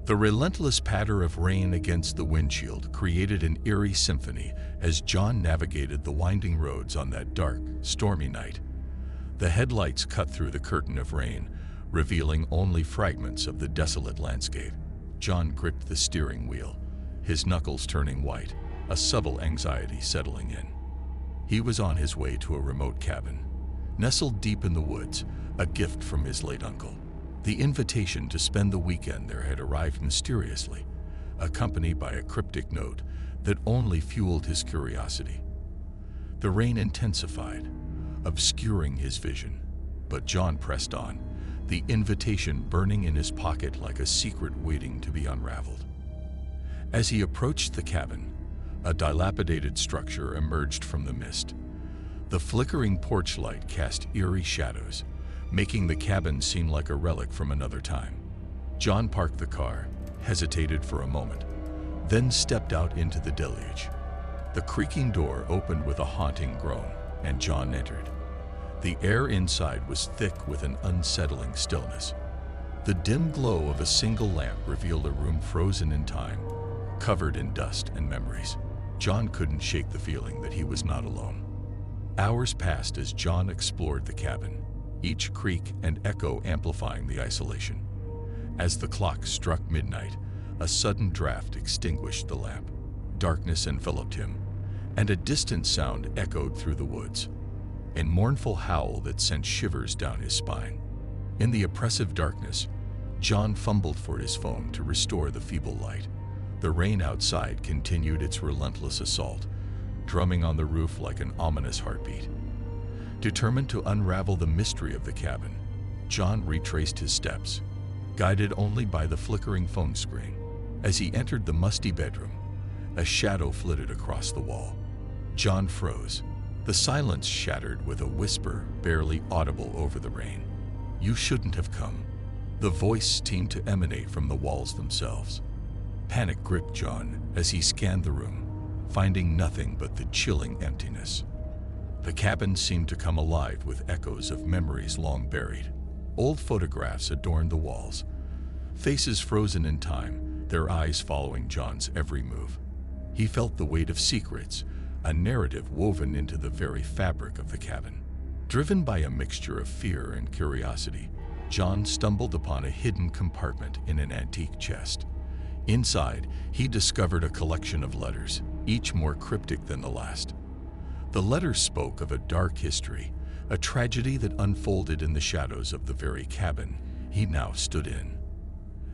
The relentless patter of rain against the windshield created an eerie symphony as John navigated the winding roads on that dark, stormy night. The headlights cut through the curtain of rain, revealing only fragments of the desolate landscape. John gripped the steering wheel, his knuckles turning white, a subtle anxiety settling in. He was on his way to a remote cabin, nestled deep in the woods, a gift from his late uncle. The invitation to spend the weekend there had arrived mysteriously, accompanied by a cryptic note that only fueled his curiosity. The rain intensified, obscuring his vision, but John pressed on, the invitation burning in his pocket like a secret waiting to be unraveled. As he approached the cabin, a dilapidated structure emerged from the mist. The flickering porch light cast eerie shadows, making the cabin seem like a relic from another time. John parked the car, hesitated for a moment, then stepped out into the deluge. The creaking door opened with a haunting groan, and John entered. The air inside was thick with an unsettling stillness. The dim glow of a single lamp revealed a room frozen in time, covered in dust and memories. John couldn't shake the feeling that he was not alone. Hours passed as John explored the cabin, each creak and echo amplifying the isolation. As the clock struck midnight, a sudden draft extinguished the lamp. Darkness enveloped him, and a distant sound echoed through the woods, a mournful howl that sent shivers down his spine. In the oppressive darkness, John fumbled for his phone to restore the feeble light. The rain outside continued its relentless assault, drumming on the roof like an ominous heartbeat. Determined to unravel the mystery of the cabin, John retraced his steps, guided only by the flickering phone screen. As he entered the musty bedroom, a shadow flitted across the wall. John froze, the silence shattered with a whisper barely audible over the rain. "You shouldn't have come." The voice seemed to emanate from the walls themselves. Panic gripped John as he scanned the room, finding nothing but the chilling emptiness. The cabin seemed to come alive with echoes of memories long buried. Old photographs adorned the walls, faces frozen in time, their eyes following John's every move. He felt the weight of secrets, a narrative woven into the very fabric of the cabin. Driven by a mixture of fear and curiosity, John stumbled upon a hidden compartment in an antique chest. Inside, he discovered a collection of letters, each more cryptic than the last. The letters spoke of a dark history, a tragedy that unfolded in the shadows of the very cabin he now stood in.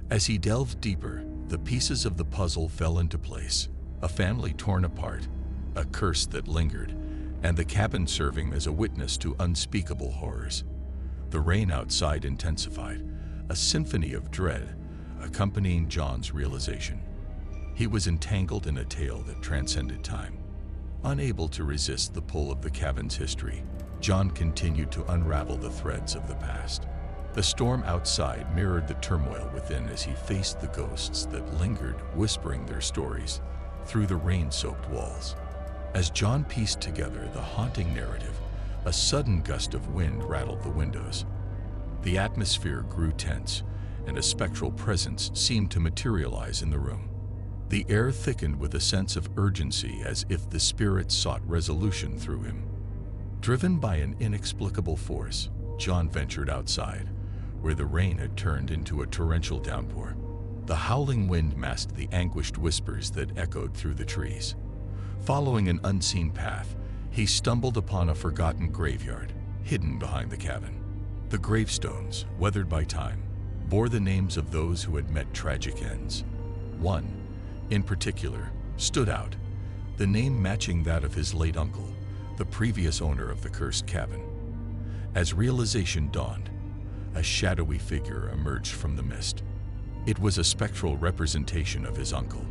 As he delved deeper, the pieces of the puzzle fell into place, a family torn apart, a curse that lingered, and the cabin serving as a witness to unspeakable horrors. The rain outside intensified, a symphony of dread accompanying John's realization. He was entangled in a tale that transcended time. Unable to resist the pull of the cabin's history, John continued to unravel the threads of the past. The storm outside mirrored the turmoil within as he faced the ghosts that lingered, whispering their stories through the rain-soaked walls. As John pieced together the haunting narrative, a sudden gust of wind rattled the windows. The atmosphere grew tense, and a spectral presence seemed to materialize in the room. The air thickened with a sense of urgency as if the spirit sought resolution through him. Driven by an inexplicable force, John ventured outside, where the rain had turned into a torrential downpour. The howling wind masked the anguished whispers that echoed through the trees. Following an unseen path, he stumbled upon a forgotten graveyard, hidden behind the cabin. The gravestones, weathered by time, bore the names of those who had met tragic ends. One, in particular, stood out, the name matching that of his late uncle, the previous owner of the cursed cabin. As realization dawned, a shadowy figure emerged from the mist. It was a spectral representation of his uncle,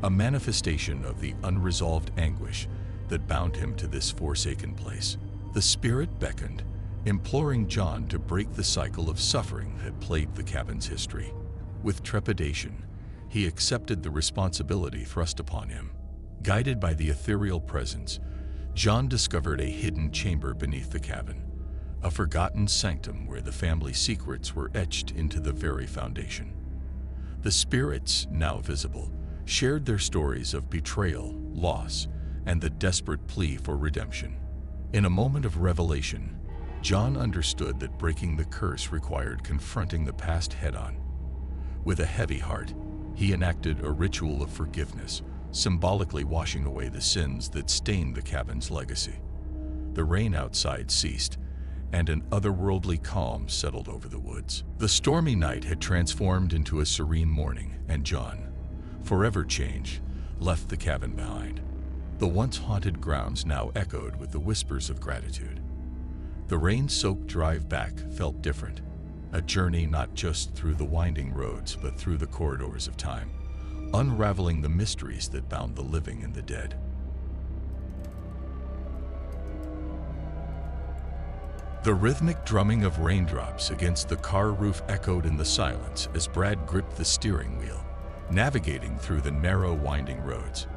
a manifestation of the unresolved anguish that bound him to this forsaken place. The spirit beckoned, imploring John to break the cycle of suffering that plagued the cabin's history. With trepidation, he accepted the responsibility thrust upon him. Guided by the ethereal presence, John discovered a hidden chamber beneath the cabin, a forgotten sanctum where the family secrets were etched into the very foundation. The spirits, now visible, shared their stories of betrayal, loss, and the desperate plea for redemption. In a moment of revelation, John understood that breaking the curse required confronting the past head-on. With a heavy heart, he enacted a ritual of forgiveness, symbolically washing away the sins that stained the cabin's legacy. The rain outside ceased, and an otherworldly calm settled over the woods. The stormy night had transformed into a serene morning, and John, forever changed, left the cabin behind. The once haunted grounds now echoed with the whispers of gratitude. The rain-soaked drive back felt different, a journey not just through the winding roads but through the corridors of time, unraveling the mysteries that bound the living and the dead. The rhythmic drumming of raindrops against the car roof echoed in the silence as Brad gripped the steering wheel, navigating through the narrow, winding roads.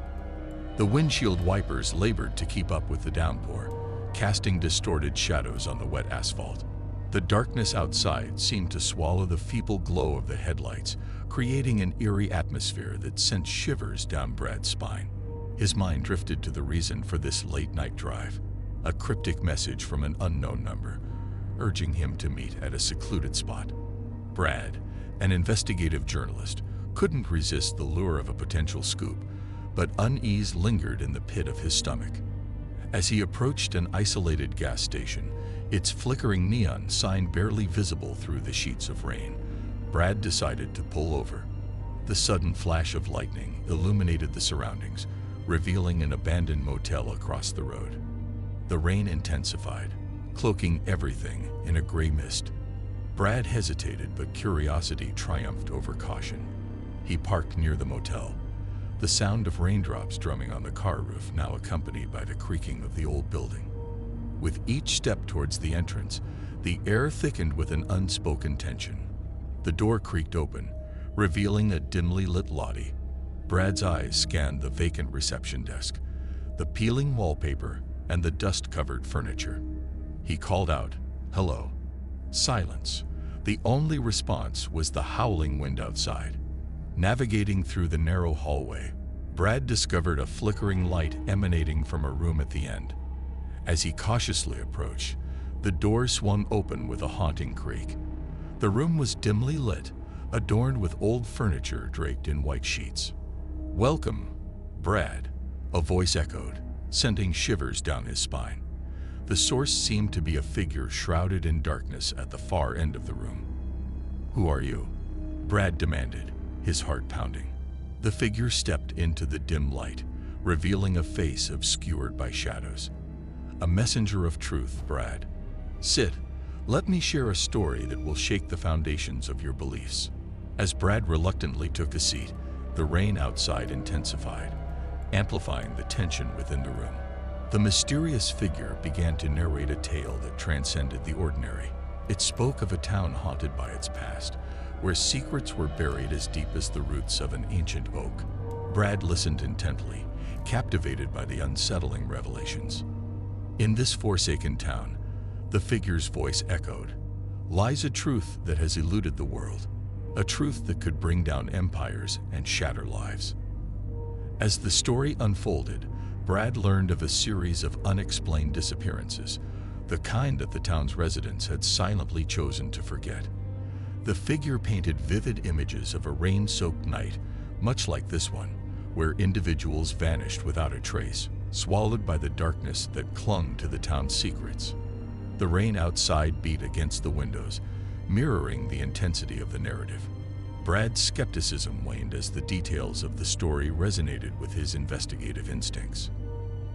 The windshield wipers labored to keep up with the downpour, casting distorted shadows on the wet asphalt. The darkness outside seemed to swallow the feeble glow of the headlights, creating an eerie atmosphere that sent shivers down Brad's spine. His mind drifted to the reason for this late-night drive, a cryptic message from an unknown number, urging him to meet at a secluded spot. Brad, an investigative journalist, couldn't resist the lure of a potential scoop, but unease lingered in the pit of his stomach. As he approached an isolated gas station, its flickering neon sign barely visible through the sheets of rain, Brad decided to pull over. The sudden flash of lightning illuminated the surroundings, revealing an abandoned motel across the road. The rain intensified, cloaking everything in a gray mist. Brad hesitated, but curiosity triumphed over caution. He parked near the motel, the sound of raindrops drumming on the car roof now accompanied by the creaking of the old building. With each step towards the entrance, the air thickened with an unspoken tension. The door creaked open, revealing a dimly lit lobby. Brad's eyes scanned the vacant reception desk, the peeling wallpaper, and the dust-covered furniture. He called out, "Hello." Silence. The only response was the howling wind outside. Navigating through the narrow hallway, Brad discovered a flickering light emanating from a room at the end. As he cautiously approached, the door swung open with a haunting creak. The room was dimly lit, adorned with old furniture draped in white sheets. "Welcome, Brad," a voice echoed, sending shivers down his spine. The source seemed to be a figure shrouded in darkness at the far end of the room. "Who are you?" Brad demanded, his heart pounding. The figure stepped into the dim light, revealing a face obscured by shadows. "A messenger of truth, Brad. Sit. Let me share a story that will shake the foundations of your beliefs." As Brad reluctantly took a seat, the rain outside intensified, amplifying the tension within the room. The mysterious figure began to narrate a tale that transcended the ordinary. It spoke of a town haunted by its past, where secrets were buried as deep as the roots of an ancient oak. Brad listened intently, captivated by the unsettling revelations. In this forsaken town, the figure's voice echoed, lies a truth that has eluded the world, a truth that could bring down empires and shatter lives. As the story unfolded, Brad learned of a series of unexplained disappearances, the kind that the town's residents had silently chosen to forget. The figure painted vivid images of a rain-soaked night, much like this one, where individuals vanished without a trace, swallowed by the darkness that clung to the town's secrets. The rain outside beat against the windows, mirroring the intensity of the narrative. Brad's skepticism waned as the details of the story resonated with his investigative instincts.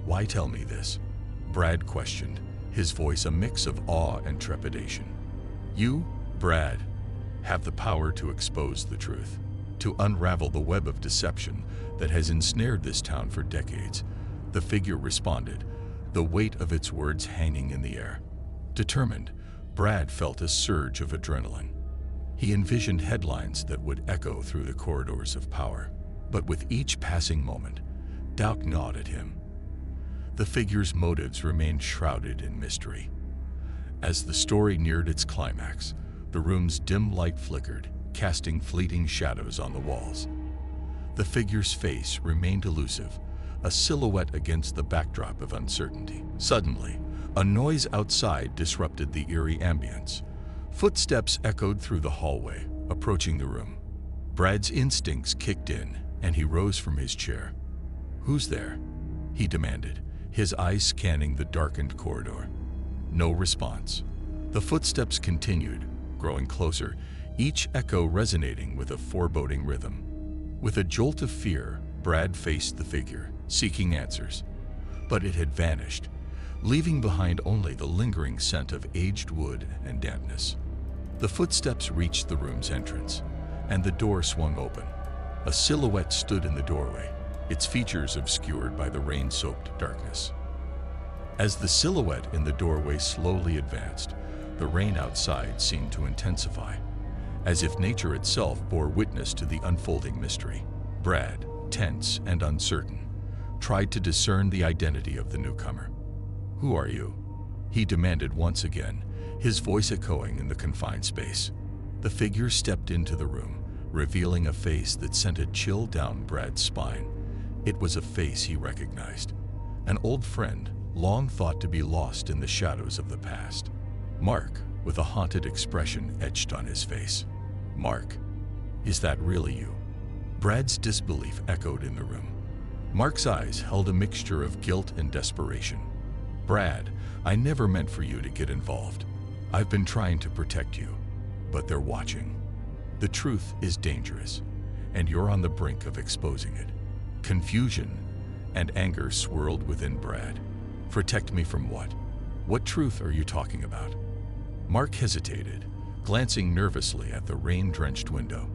"Why tell me this?" Brad questioned, his voice a mix of awe and trepidation. "You, Brad, have the power to expose the truth, to unravel the web of deception that has ensnared this town for decades." The figure responded, the weight of its words hanging in the air. Determined, Brad felt a surge of adrenaline. He envisioned headlines that would echo through the corridors of power. But with each passing moment, doubt gnawed at him. The figure's motives remained shrouded in mystery. As the story neared its climax, the room's dim light flickered, casting fleeting shadows on the walls. The figure's face remained elusive, a silhouette against the backdrop of uncertainty. Suddenly, a noise outside disrupted the eerie ambience. Footsteps echoed through the hallway, approaching the room. Brad's instincts kicked in, and he rose from his chair. "Who's there?" he demanded, his eyes scanning the darkened corridor. No response. The footsteps continued, growing closer, each echo resonating with a foreboding rhythm. With a jolt of fear, Brad faced the figure, seeking answers. But it had vanished, leaving behind only the lingering scent of aged wood and dampness. The footsteps reached the room's entrance, and the door swung open. A silhouette stood in the doorway, its features obscured by the rain-soaked darkness. As the silhouette in the doorway slowly advanced, the rain outside seemed to intensify, as if nature itself bore witness to the unfolding mystery. Brad, tense and uncertain, tried to discern the identity of the newcomer. "Who are you?" he demanded once again, his voice echoing in the confined space. The figure stepped into the room, revealing a face that sent a chill down Brad's spine. It was a face he recognized, an old friend, long thought to be lost in the shadows of the past. Mark, with a haunted expression etched on his face. "Mark, is that really you?" Brad's disbelief echoed in the room. Mark's eyes held a mixture of guilt and desperation. "Brad, I never meant for you to get involved. I've been trying to protect you, but they're watching. The truth is dangerous, and you're on the brink of exposing it." Confusion and anger swirled within Brad. "Protect me from what? What truth are you talking about?" Mark hesitated, glancing nervously at the rain-drenched window.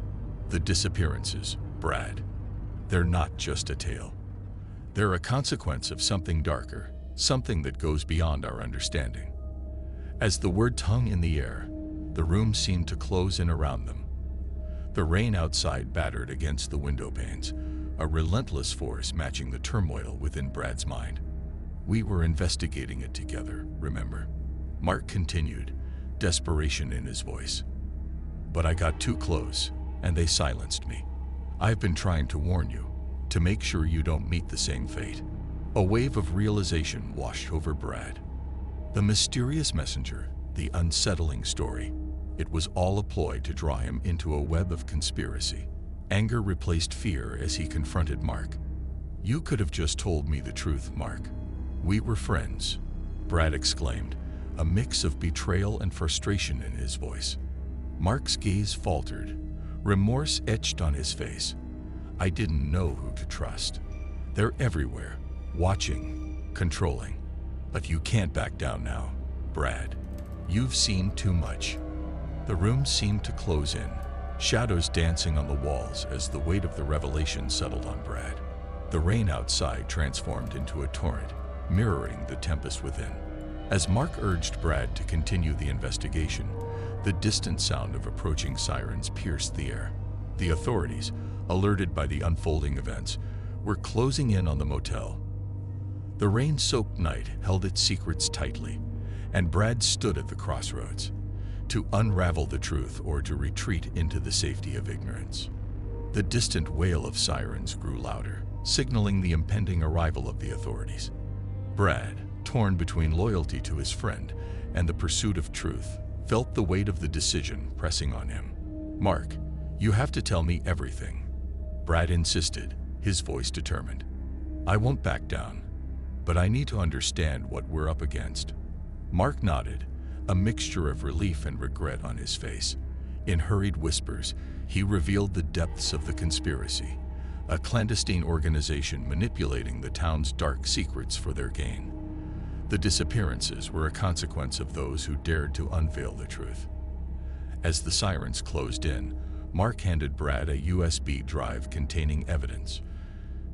"The disappearances, Brad. They're not just a tale. They're a consequence of something darker, something that goes beyond our understanding." As the word hung in the air, the room seemed to close in around them. The rain outside battered against the window panes, a relentless force matching the turmoil within Brad's mind. "We were investigating it together, remember?" Mark continued, desperation in his voice. "But I got too close, and they silenced me. I've been trying to warn you, to make sure you don't meet the same fate." A wave of realization washed over Brad. The mysterious messenger, the unsettling story, it was all a ploy to draw him into a web of conspiracy. Anger replaced fear as he confronted Mark. "You could have just told me the truth, Mark. We were friends," Brad exclaimed, a mix of betrayal and frustration in his voice. Mark's gaze faltered, remorse etched on his face. "I didn't know who to trust. They're everywhere, watching, controlling. But you can't back down now, Brad. You've seen too much." The room seemed to close in, shadows dancing on the walls as the weight of the revelation settled on Brad. The rain outside transformed into a torrent, mirroring the tempest within. As Mark urged Brad to continue the investigation, the distant sound of approaching sirens pierced the air. The authorities, alerted by the unfolding events, were closing in on the motel. The rain-soaked night held its secrets tightly, and Brad stood at the crossroads, to unravel the truth or to retreat into the safety of ignorance. The distant wail of sirens grew louder, signaling the impending arrival of the authorities. Brad, torn between loyalty to his friend and the pursuit of truth, felt the weight of the decision pressing on him. "Mark, you have to tell me everything," Brad insisted, his voice determined. "I won't back down, but I need to understand what we're up against." Mark nodded, a mixture of relief and regret on his face. In hurried whispers, he revealed the depths of the conspiracy, a clandestine organization manipulating the town's dark secrets for their gain. The disappearances were a consequence of those who dared to unveil the truth. As the sirens closed in, Mark handed Brad a USB drive containing evidence,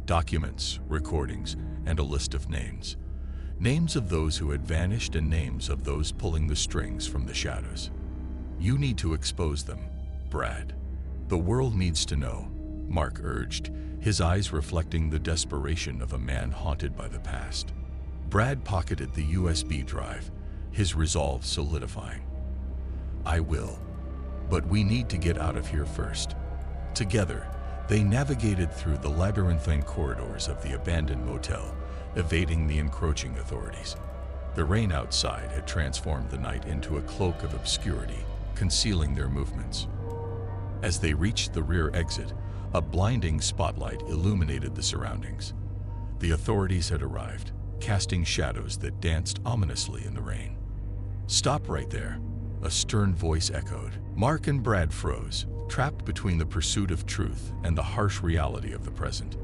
documents, recordings, and a list of names. Names of those who had vanished and names of those pulling the strings from the shadows. "You need to expose them, Brad. The world needs to know," Mark urged, his eyes reflecting the desperation of a man haunted by the past. Brad pocketed the USB drive, his resolve solidifying. "I will. But we need to get out of here first. Together, they navigated through the labyrinthine corridors of the abandoned motel, evading the encroaching authorities. The rain outside had transformed the night into a cloak of obscurity, concealing their movements. As they reached the rear exit, a blinding spotlight illuminated the surroundings. The authorities had arrived, casting shadows that danced ominously in the rain. "Stop right there," a stern voice echoed. Mark and Brad froze, trapped between the pursuit of truth and the harsh reality of the present.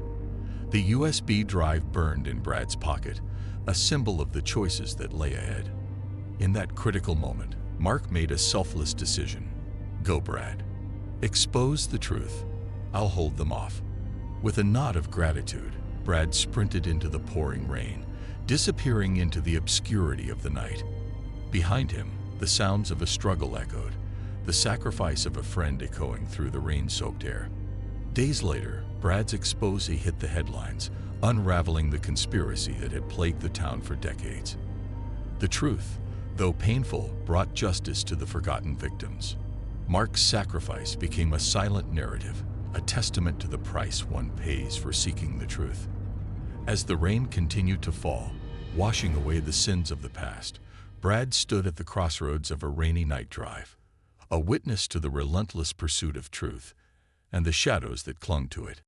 The USB drive burned in Brad's pocket, a symbol of the choices that lay ahead. In that critical moment, Mark made a selfless decision. "Go, Brad. Expose the truth. I'll hold them off." With a nod of gratitude, Brad sprinted into the pouring rain, disappearing into the obscurity of the night. Behind him, the sounds of a struggle echoed, the sacrifice of a friend echoing through the rain-soaked air. Days later, Brad's expose hit the headlines, unraveling the conspiracy that had plagued the town for decades. The truth, though painful, brought justice to the forgotten victims. Mark's sacrifice became a silent narrative, a testament to the price one pays for seeking the truth. As the rain continued to fall, washing away the sins of the past, Brad stood at the crossroads of a rainy night drive, a witness to the relentless pursuit of truth and the shadows that clung to it.